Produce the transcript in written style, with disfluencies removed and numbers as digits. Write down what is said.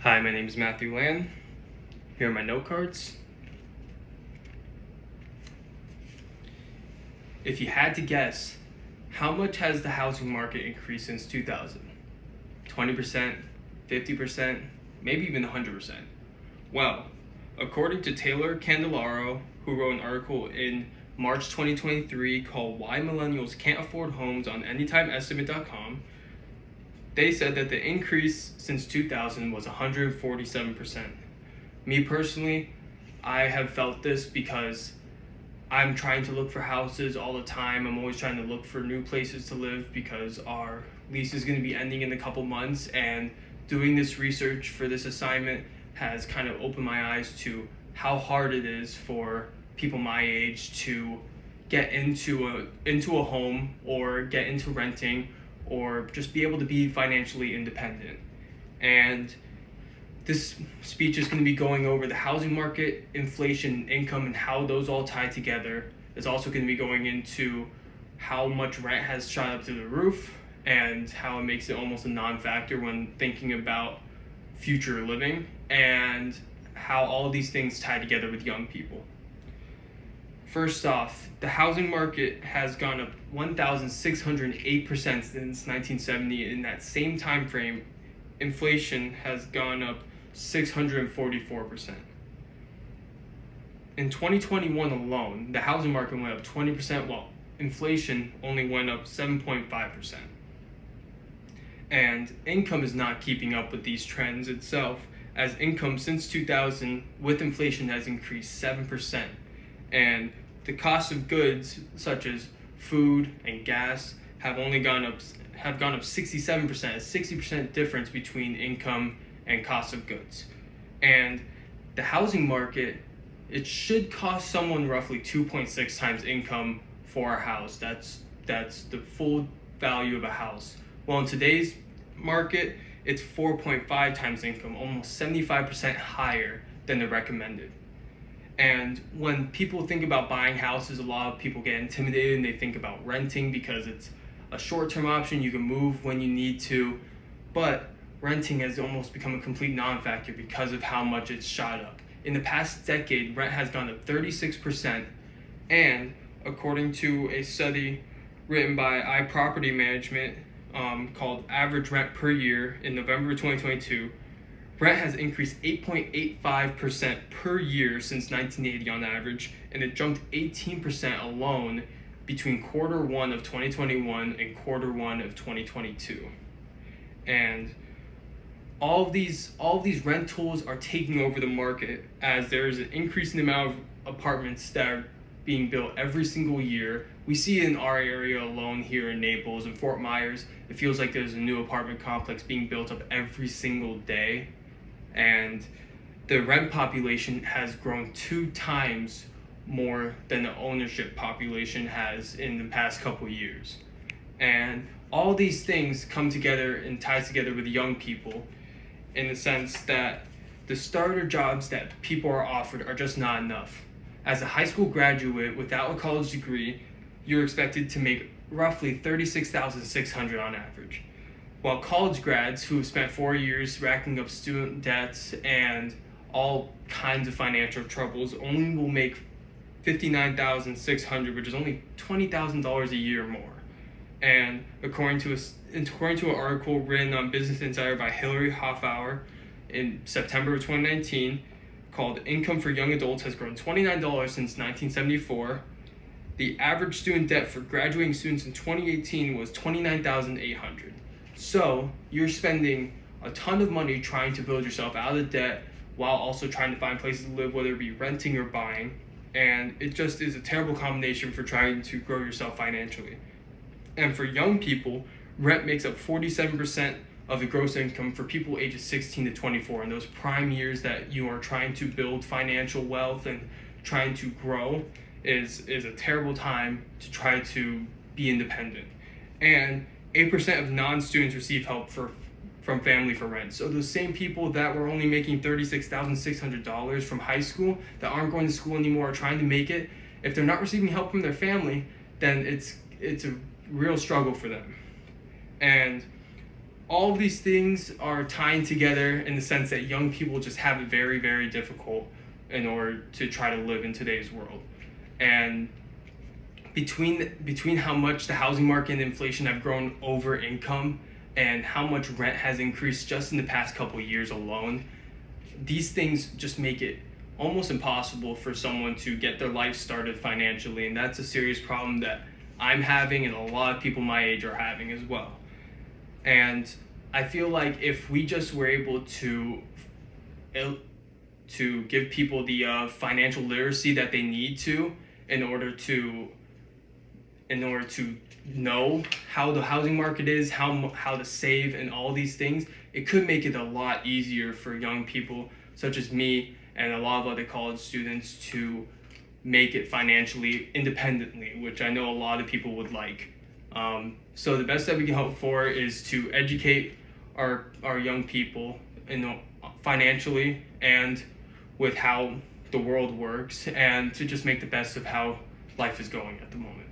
Hi, my name is Matthew Land. Here are my note cards. If you had to guess, how much has the housing market increased since 2000? 20%, 50%, maybe even 100%? Well, according to Taylor Candelaro, who wrote an article in March 2023 called Why Millennials Can't Afford Homes on AnytimeEstimate.com, they said that the increase since 2000 was 147%. Me personally, I have felt this because I'm trying to look for houses all the time. I'm always trying to look for new places to live because our lease is going to be ending in a couple months, and doing this research for this assignment has kind of opened my eyes to how hard it is for people my age to get into a home or get into renting or just be able to be financially independent. And this speech is going to be going over the housing market, inflation, income, and how those all tie together. It's also going to be going into how much rent has shot up through the roof and how it makes it almost a non-factor when thinking about future living, and how all of these things tie together with young people. First off, the housing market has gone up 1,608% since 1970. In that same time frame, inflation has gone up 644%. In 2021 alone, the housing market went up 20%, while inflation only went up 7.5%. And income is not keeping up with these trends itself, as income since 2000 with inflation has increased 7%. And the cost of goods such as food and gas have gone up 67%, a 60% difference between income and cost of goods. And the housing market, it should cost someone roughly 2.6 times income for a house. That's the full value of a house. Well, in today's market, it's 4.5 times income, almost 75% higher than the recommended. And when people think about buying houses, a lot of people get intimidated and they think about renting because it's a short-term option. You can move when you need to, but renting has almost become a complete non-factor because of how much it's shot up. In the past decade, rent has gone up 36%, and according to a study written by iProperty Management called Average Rent Per Year in November 2022, rent has increased 8.85% per year since 1980 on average, and it jumped 18% alone between quarter one of 2021 and quarter one of 2022. And all of these rentals are taking over the market, as there is an increasing amount of apartments that are being built every single year. We see it in our area alone here in Naples and Fort Myers. It feels like there's a new apartment complex being built up every single day. And the rent population has grown 2 times more than the ownership population has in the past couple years. And all these things come together and ties together with young people in the sense that the starter jobs that people are offered are just not enough. As a high school graduate without a college degree, you're expected to make roughly $36,600 on average, while college grads who have spent 4 years racking up student debts and all kinds of financial troubles only will make $59,600, which is only $20,000 a year more. And according to an article written on Business Insider by Hillary Hoffauer in September of 2019 called Income for Young Adults has grown $29 since 1974. The average student debt for graduating students in 2018 was $29,800. So you're spending a ton of money trying to build yourself out of debt while also trying to find places to live, whether it be renting or buying. And it just is a terrible combination for trying to grow yourself financially. And for young people, rent makes up 47% of the gross income for people ages 16 to 24. In those prime years that you are trying to build financial wealth and trying to grow is a terrible time to try to be independent. And 8% of non-students receive help from family for rent. So those same people that were only making $36,600 from high school, that aren't going to school anymore, are trying to make it, if they're not receiving help from their family, then it's a real struggle for them. And all of these things are tying together in the sense that young people just have it very, very difficult in order to try to live in today's world. And between how much the housing market and inflation have grown over income and how much rent has increased just in the past couple of years alone, these things just make it almost impossible for someone to get their life started financially, and that's a serious problem that I'm having and a lot of people my age are having as well. And I feel like if we just were able to give people the financial literacy that they need to in order to know how the housing market is, how to save, and all these things, it could make it a lot easier for young people such as me and a lot of other college students to make it financially independently, which I know a lot of people would like. So the best that we can hope for is to educate our young people financially and with how the world works, and to just make the best of how life is going at the moment.